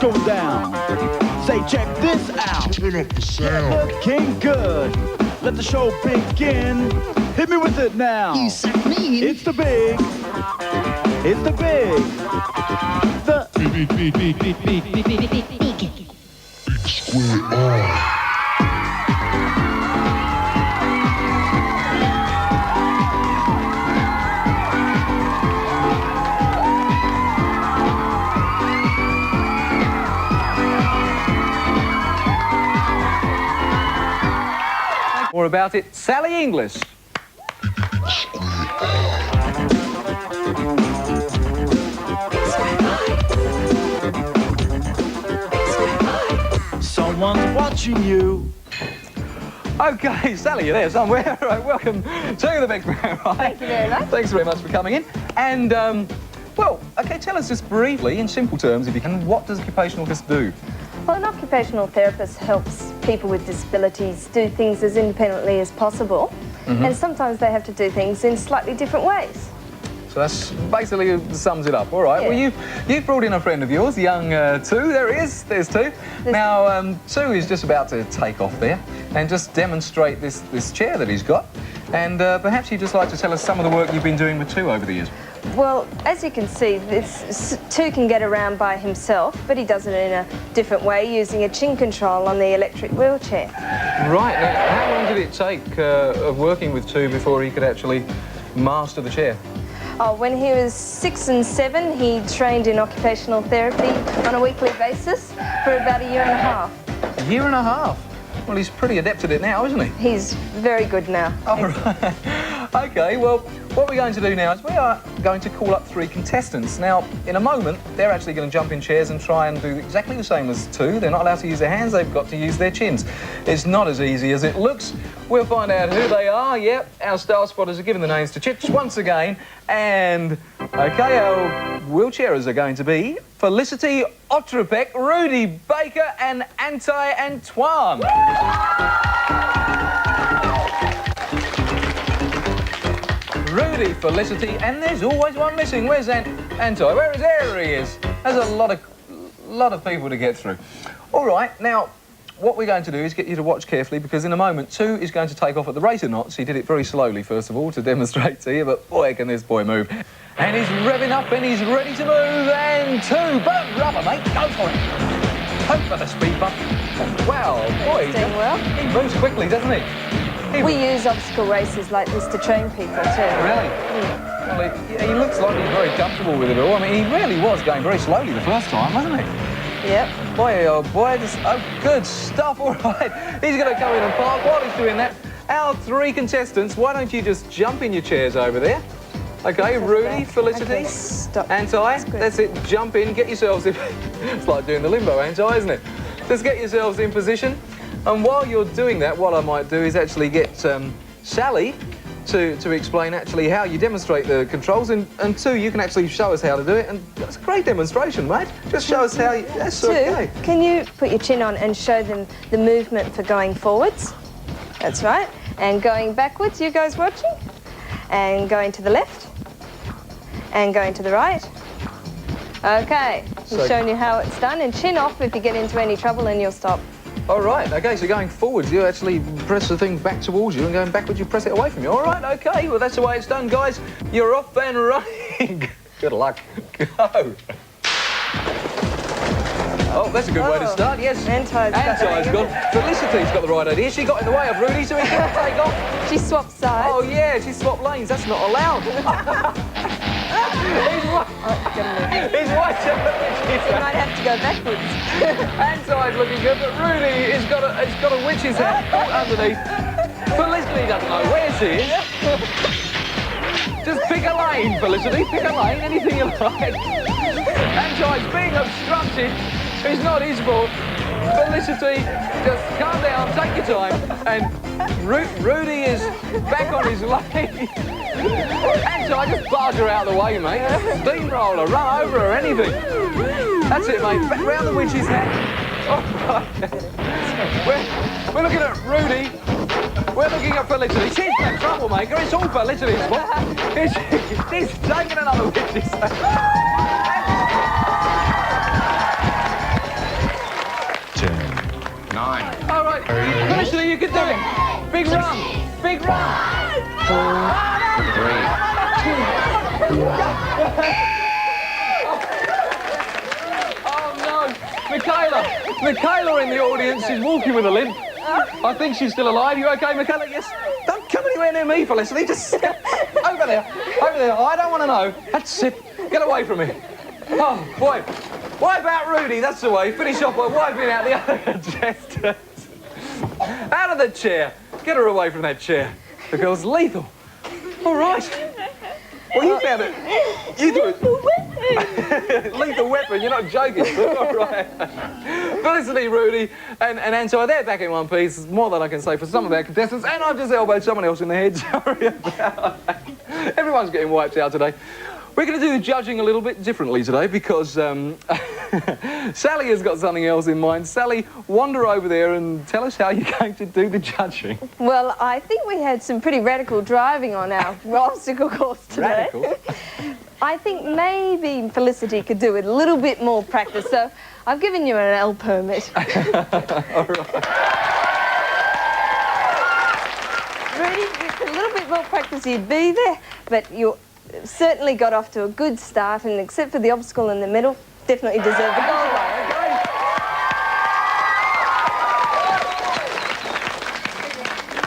going down. Say, check this out. Turn up the sound. Looking good. Let the show begin. Hit me with it now. You so mean. It's the big. It's the big. The Square R. More about it, Sally English. Someone's watching you. Okay, Sally, you're there somewhere. Right, welcome to the Big Square Eye. Thank you very much. Thanks very much for coming in. And, well, okay, tell us just briefly, in simple terms, if you can, what does occupational therapist do? Well, an occupational therapist helps people with disabilities do things as independently as possible, and sometimes they have to do things in slightly different ways. So that's basically sums it up. All right. Yeah. Well, you've brought in a friend of yours, young Tu. There he is. There's Tu. Now, Tu is just about to take off there and just demonstrate this chair that he's got. And perhaps you'd just like to tell us some of the work you've been doing with Tu over the years. Well, as you can see, Tu can get around by himself, but he does it in a different way using a chin control on the electric wheelchair. Right. Now, how long did it take of working with Tu before he could actually master the chair? Oh, when he was 6 and 7, he trained in occupational therapy on a weekly basis for about a year and a half. A year and a half? Well, he's pretty adept at it now, isn't he? He's very good now. All right. OK, well, what we're going to do now is we are going to call up 3 contestants. Now, in a moment, they're actually going to jump in chairs and try and do exactly the same as Tu. They're not allowed to use their hands, they've got to use their chins. It's not as easy as it looks. We'll find out who they are. Yep, our star spotters are giving the names to Chich once again. And, OK, our wheelchairers are going to be Felicity Otrepek, Rudy Baker and Anti-Antoine. Rudy, Felicity, and there's always one missing. Where's Anti? Where is there? He is. There's a lot of people to get through. All right, now what we're going to do is get you to watch carefully because in a moment Tu is going to take off at the rate of knots. He did it very slowly first of all to demonstrate to you, but boy can this boy move. And he's revving up and he's ready to move. And Tu, burnt rubber, mate, go for it. Hope for the speed bump. Wow, boy, He's doing well. he moves quickly, doesn't he? We use obstacle races like this to train people too. Really? Yeah. Well, he looks like he's very comfortable with it all. I mean, he really was going very slowly the first time, wasn't he? Yep. Boy, oh boy, oh, good stuff, all right. He's going to go in and park while he's doing that. Our 3 contestants, why don't you just jump in your chairs over there? OK, Rudy, Felicity, Okay, stop. Anti, that's it, jump in, get yourselves in. It's like doing the limbo, Anti, isn't it? Just get yourselves in position. And while you're doing that, what I might do is actually get Sally to explain actually how you demonstrate the controls, and Tu, you can actually show us how to do it, and that's a great demonstration, mate. Just show us how you... That's Tu, okay. can you put your chin on and show them the movement for going forwards? That's right. And going backwards, you guys watching? And going to the left. And going to the right. OK, he's shown you how it's done, and chin off if you get into any trouble and you'll stop. All right, OK, so going forwards, you actually press the thing back towards you, and going backwards, you press it away from you. All right, OK, well, that's the way it's done, guys. You're off and running. Good luck. Go. Oh, that's a good way to start, yes. Anti's gone. Felicity's got the right idea. She got in the way of Rudy, so he can't take off. She swapped sides. Oh, yeah, she swapped lanes. That's not allowed. He's white. You might have to go backwards. Anti's looking good, but Rudy has got a witch's hat underneath. Felicity doesn't know where she is. Just pick a lane, Felicity. Pick a lane, anything you like. Anti's being obstructed. It's not his fault. Felicity, just calm down, take your time. And Rudy is back on his lane. Anti, just barge her out of the way, mate. Steamroller, run over her, anything. That's it, mate. Back round the witch's hat. Oh, we're looking at Rudy. We're looking at Felicity. She's got troublemaker. It's all Felicity's fault. She's taking another witch's hat. 9. All right, Felicity, you can do it. Big run, big run. 3. Oh no, Michaela in the audience is walking with a limp. I think she's still alive. You okay, Michaela? Yes. Don't come anywhere near me, Felicity. Just over there, over there. I don't want to know. That's it. Get away from me. Oh boy. Why about Rudy? That's the way. Finish off by wiping out the other contestants. Out of the chair. Get her away from that chair. The girl's lethal. All right. Well, you found it. You do it. Lethal weapon. You're not joking. All right. Felicity, Rudy, and Anto, they're back in one piece. More than I can say for some of our contestants. And I've just elbowed someone else in the head. Sorry about that. Everyone's getting wiped out today. We're going to do the judging a little bit differently today because Sally has got something else in mind. Sally, wander over there and tell us how you're going to do the judging. Well, I think we had some pretty radical driving on our obstacle course today. Radical? I think maybe Felicity could do with a little bit more practice, so I've given you an L permit. All right. Rudy, with a little bit more practice you'd be there, but you certainly got off to a good start, and except for the obstacle in the middle, definitely deserved the goal line.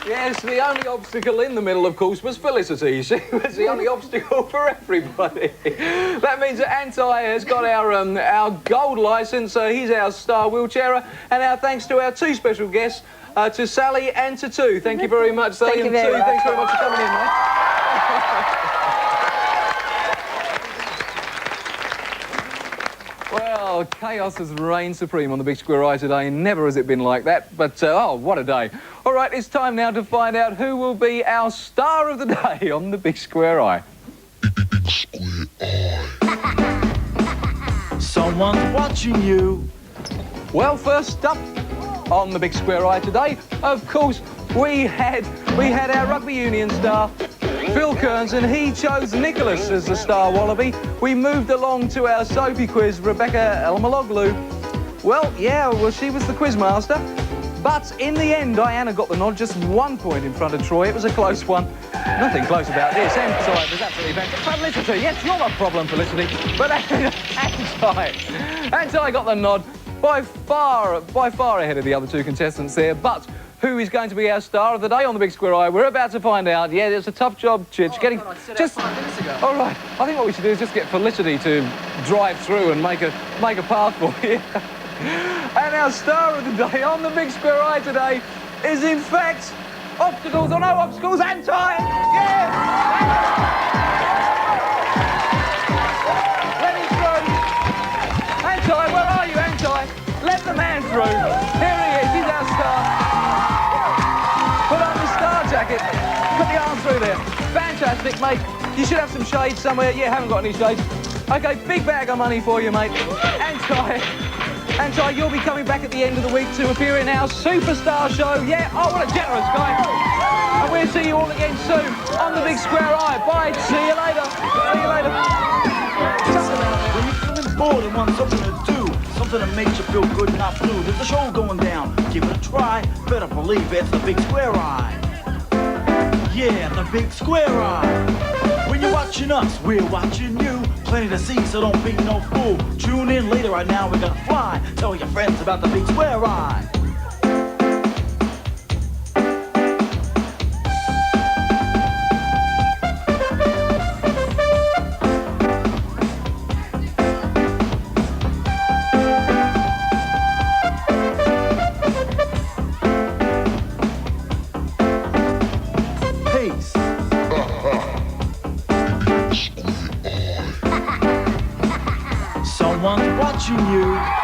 Yes, the only obstacle in the middle, of course, was Felicity. She was the only obstacle for everybody. That means that Anti has got our gold licence. He's our star wheelchairer. And our thanks to our two special guests, to Sally and to Tu. Thank you very much, Sally. Thank you and very Tu, much. thanks very much for coming in, mate. Well, chaos has reigned supreme on the Big Square Eye today. Never has it been like that, but oh, what a day. All right, it's time now to find out who will be our star of the day on the Big Square Eye. Someone's watching you. Well, first up on the Big Square Eye today, of course, we had our rugby union star, Phil Kearns, and he chose Nicholas as the star wallaby. We moved along to our soapy quiz, Rebecca Elmaloglu. Well, she was the quiz master. But in the end, Diana got the nod, just 1 point in front of Troy. It was a close one. Nothing close about this. Anti was absolutely fantastic. Felicity, yes, not a problem, Felicity. But Anti got the nod by far ahead of the other two contestants there. But who is going to be our star of the day on the Big Square Eye? We're about to find out. Yeah, it's a tough job, Chitch. All right. I think what we should do is just get Felicity to drive through and make a path for you. And our star of the day on the Big Square Eye today is, in fact, obstacles or no obstacles, Anti! Yeah! Let him through. Anti, where are you, Anti? Let the man through. Here he is, he's our star. Put on the star jacket. Put the arm through there. Fantastic, mate. You should have some shades somewhere. Yeah, haven't got any shades. Okay, big bag of money for you, mate. Anti, you'll be coming back at the end of the week to appear in our Superstar show. Yeah, oh, what a generous guy. And we'll see you all again soon on the Big Square Eye. Bye, see you later. See you later. When you're feeling bored and want something to do, something that makes you feel good, not blue, there's a show going down. Give it a try. Better believe it's the Big Square Eye. Yeah, the Big Square Eye. When you're watching us, we're watching you. Plenty to see, so don't be no fool. Tune in later, right now we're gonna fly. Tell your friends about the Big Square Eye. Peace. Someone's watching you.